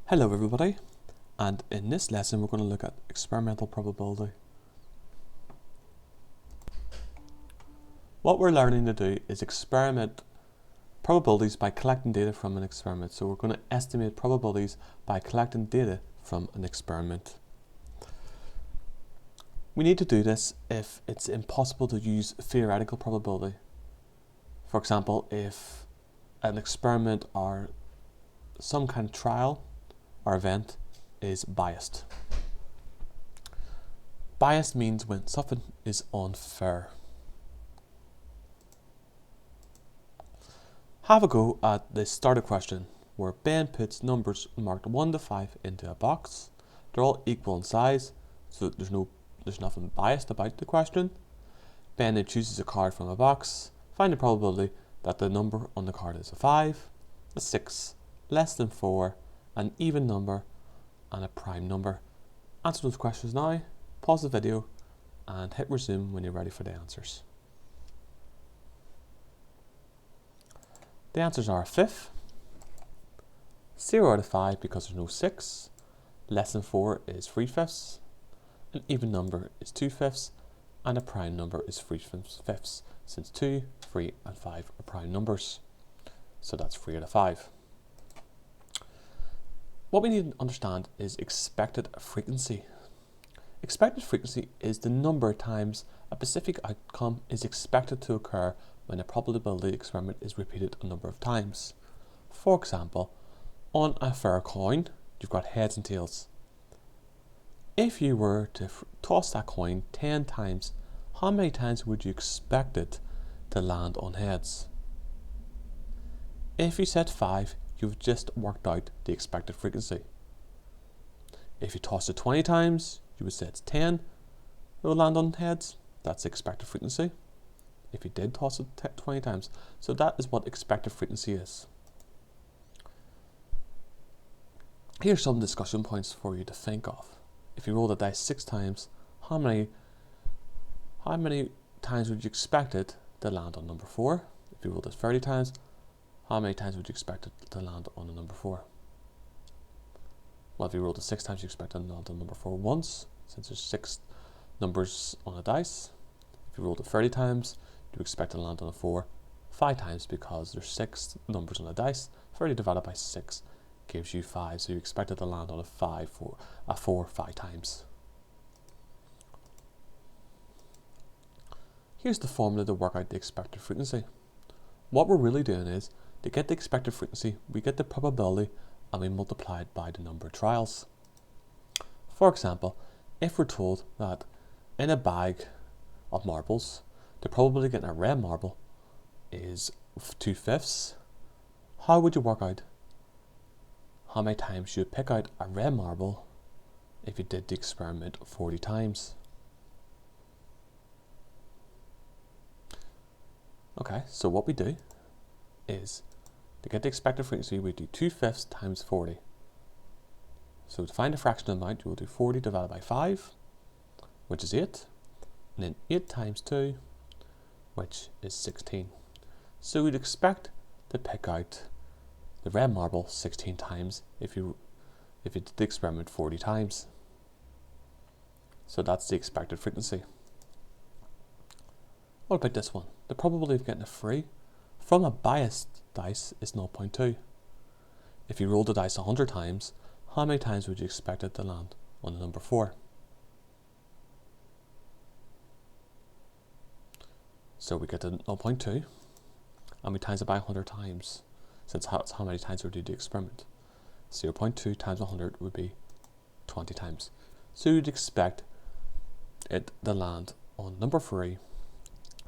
Hello everybody, and in this lesson we're going to look at experimental probability. What we're learning to do is experiment probabilities by collecting data from an experiment. So we're going to estimate probabilities by collecting data from an experiment. We need to do this if it's impossible to use theoretical probability. For example, if an experiment or some kind of trial or event is biased. Biased means when something is unfair. Have a go at the starter question where Ben puts numbers marked 1 to 5 into a box. They're all equal in size, so there's nothing biased about the question. Ben then chooses a card from a box. Find the probability that the number on the card is a 5, a 6, less than 4, an even number, and a prime number. Answer those questions now, pause the video, and hit resume when you're ready for the answers. The answers are a fifth, 0 out of 5 because there's no 6, less than 4 is 3/5, an even number is 2/5, and a prime number is 3/5, since 2, 3, and 5 are prime numbers. So that's 3 out of 5. What we need to understand is expected frequency. Expected frequency is the number of times a specific outcome is expected to occur when a probability experiment is repeated a number of times. For example, on a fair coin, you've got heads and tails. If you were to toss that coin 10 times, how many times would you expect it to land on heads? If you said 5, you've just worked out the expected frequency. If you toss it 20 times, you would say it's 10, it will land on heads. That's the expected frequency. If you did toss it 20 times. So that is what expected frequency is. Here's some discussion points for you to think of. If you roll the dice 6 times, how many times would you expect it to land on number 4? If you rolled it 30 times, how many times would you expect it to land on the number 4? Well, if you rolled it 6 times, you expect it to land on number 4 once, since there's 6 numbers on a dice. If you rolled it 30 times, you expect it to land on a 4 5 times, because there's 6 numbers on a dice. 30 divided by 6 gives you 5, so you expect it to land on a 4 5 times. Here's the formula to work out the expected frequency. What we're really doing is, to get the expected frequency, we get the probability and we multiply it by the number of trials. For example, if we're told that in a bag of marbles, the probability of getting a red marble is 2/5, how would you work out how many times you would pick out a red marble if you did the experiment 40 times? Okay, so what we do is, to get the expected frequency, we do 2/5 times 40. So to find a fraction amount, you will do 40 divided by 5, which is 8, and then 8 times 2, which is 16. So we'd expect to pick out the red marble 16 times if you did the experiment 40 times. So that's the expected frequency. What about this one? The probability of getting a 3 from a biased dice is 0.2. If you roll the dice 100 times, how many times would you expect it to land on the number 4? So we get to 0.2, and we times it by 100 times, since that's how many times we do the experiment. 0.2 times 100 would be 20 times. So you'd expect it to land on number 3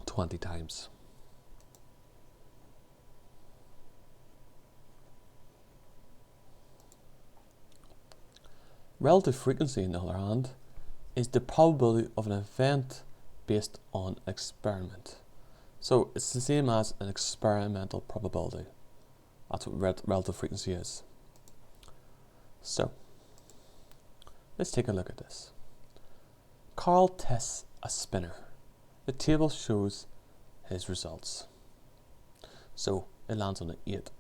20 times. Relative frequency, on the other hand, is the probability of an event based on an experiment. So it's the same as an experimental probability. That's what relative frequency is. So let's take a look at this. Carl tests a spinner. The table shows his results. So it lands on an 8.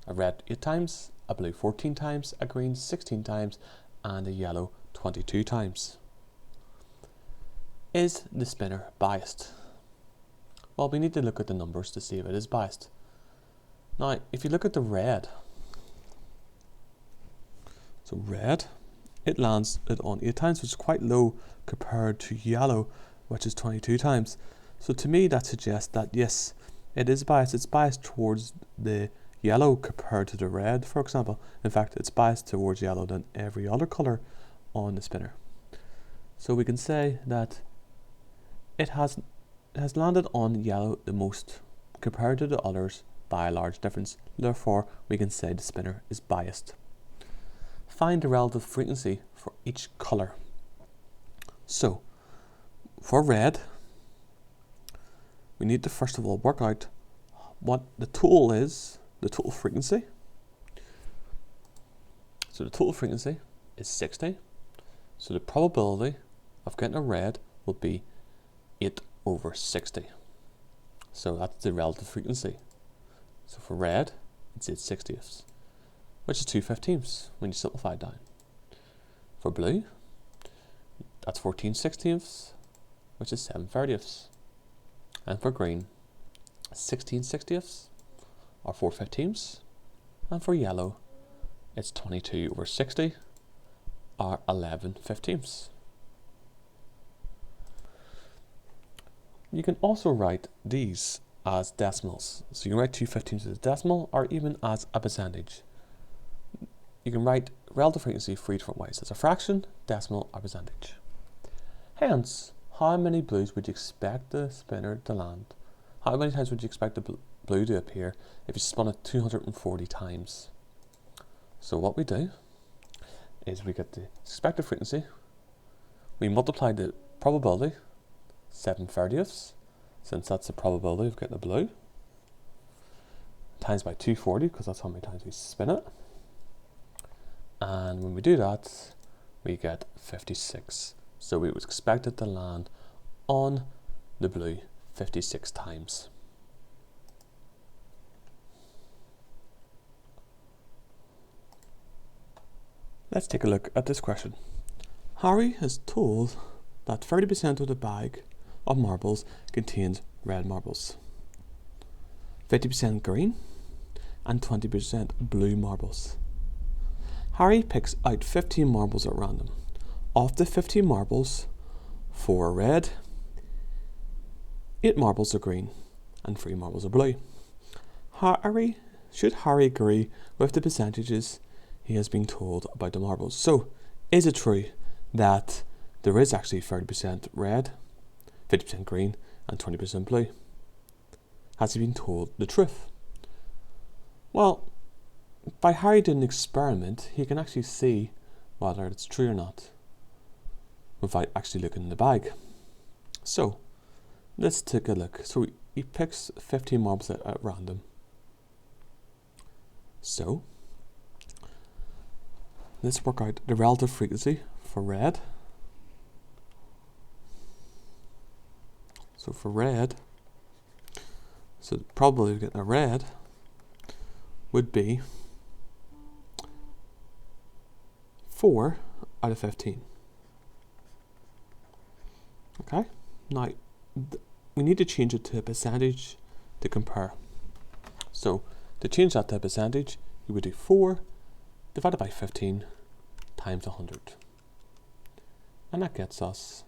A red 8 times, a blue 14 times, a green 16 times, and a yellow 22 times. Is the spinner biased? Well, we need to look at the numbers to see if it is biased. Now, if you look at the red, so red, it lands it on 8 times, which is quite low compared to yellow, which is 22 times. So to me, that suggests that yes, it is biased. It's biased towards the yellow compared to the red, for example. In fact, it's biased towards yellow than every other colour on the spinner. So we can say that it has landed on yellow the most compared to the others by a large difference. Therefore, we can say the spinner is biased. Find the relative frequency for each colour. So, for red, we need to first of all work out what the total is, the total frequency. So the total frequency is 60. So the probability of getting a red will be 8 over 60. So that's the relative frequency. So for red, it's 8/60ths, which is 2/15ths when you simplify it down. For blue, that's 14/16ths, which is 7/30ths. And for green, 16/60ths, or 4/15ths. And for yellow, it's 22 over 60, or 11/15ths. You can also write these as decimals. So you can write 2/15ths as a decimal, or even as a percentage. You can write relative frequency 3 different ways: as a fraction, decimal, or percentage. Hence, how many blues would you expect the spinner to land? How many times would you expect the blue to appear if you spun it 240 times? So what we do is we get the expected frequency, we multiply the probability, 7/30ths, since that's the probability of getting a blue, times by 240, because that's how many times we spin it. And when we do that, we get 56. So we would expect it to land on the blue 56 times. Let's take a look at this question. Harry is told that 30% of the bag of marbles contains red marbles, 50% green, and 20% blue marbles. Harry picks out 15 marbles at random. Of the 15 marbles, 4 are red, 8 marbles are green, and 3 marbles are blue. Should Harry agree with the percentages he has been told about the marbles? So, is it true that there is actually 30% red, 50% green, and 20% blue? Has he been told the truth? Well, by Harry doing an experiment, he can actually see whether it's true or not without actually looking in the bag. So, let's take a look. So he picks 15 marbles at random. So, let's work out the relative frequency for red. So for red, so the probability of getting a red would be 4 out of 15. Okay, now we need to change it to a percentage to compare. So to change that to a percentage, you would do 4 divided by 15 times 100. And that gets us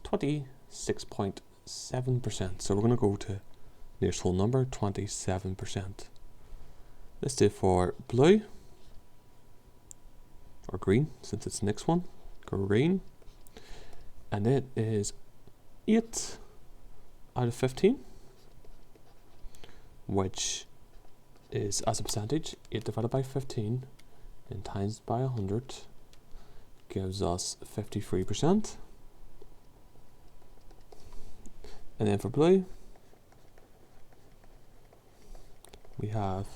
26.7%. So we're going to go to nearest whole number, 27%. Let's do it for blue, or green, since it's the next one, green. And it is 8 out of 15, which is, as a percentage, 8 divided by 15 and times by 100 gives us 53%. And then for blue, we have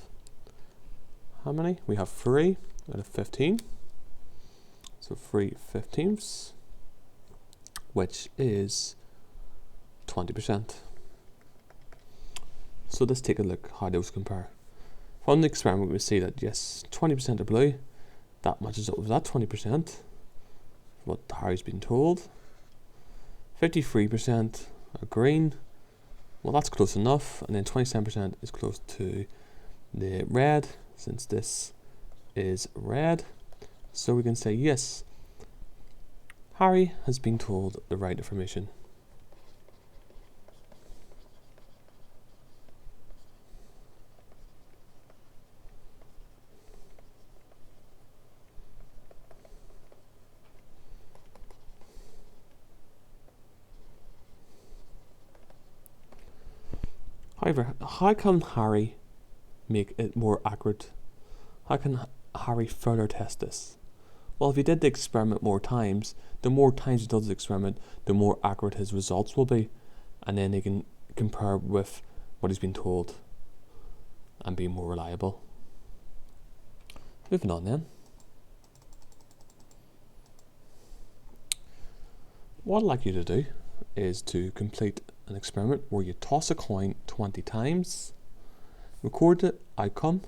how many? We have 3 out of 15. So 3/15ths, which is 20%. So let's take a look how those compare. From the experiment we see that yes, 20% are blue, that matches up with that 20%, what Harry's been told. 53% are green, well that's close enough, and then 27% is close to the red, since this is red. So we can say yes, Harry has been told the right information. However, how can Harry make it more accurate? How can Harry further test this? Well, if he did the experiment more times, the more times he does the experiment, the more accurate his results will be, and then he can compare with what he's been told and be more reliable. Moving on then. What I'd like you to do is to complete an experiment where you toss a coin 20 times, record the outcome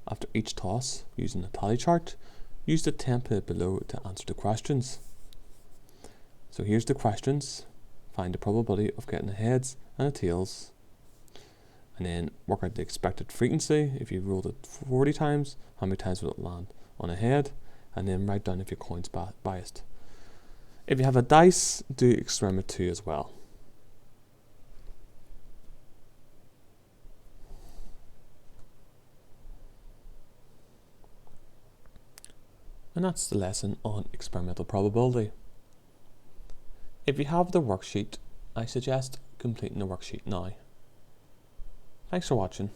after each toss using a tally chart, use the template below to answer the questions. So here's the questions. Find the probability of getting a heads and a tails, and then work out the expected frequency. If you rolled it 40 times, how many times will it land on a head, and then write down if your coin's biased. If you have a dice, do experiment 2 as well. And that's the lesson on experimental probability. If you have the worksheet, I suggest completing the worksheet now. Thanks for watching.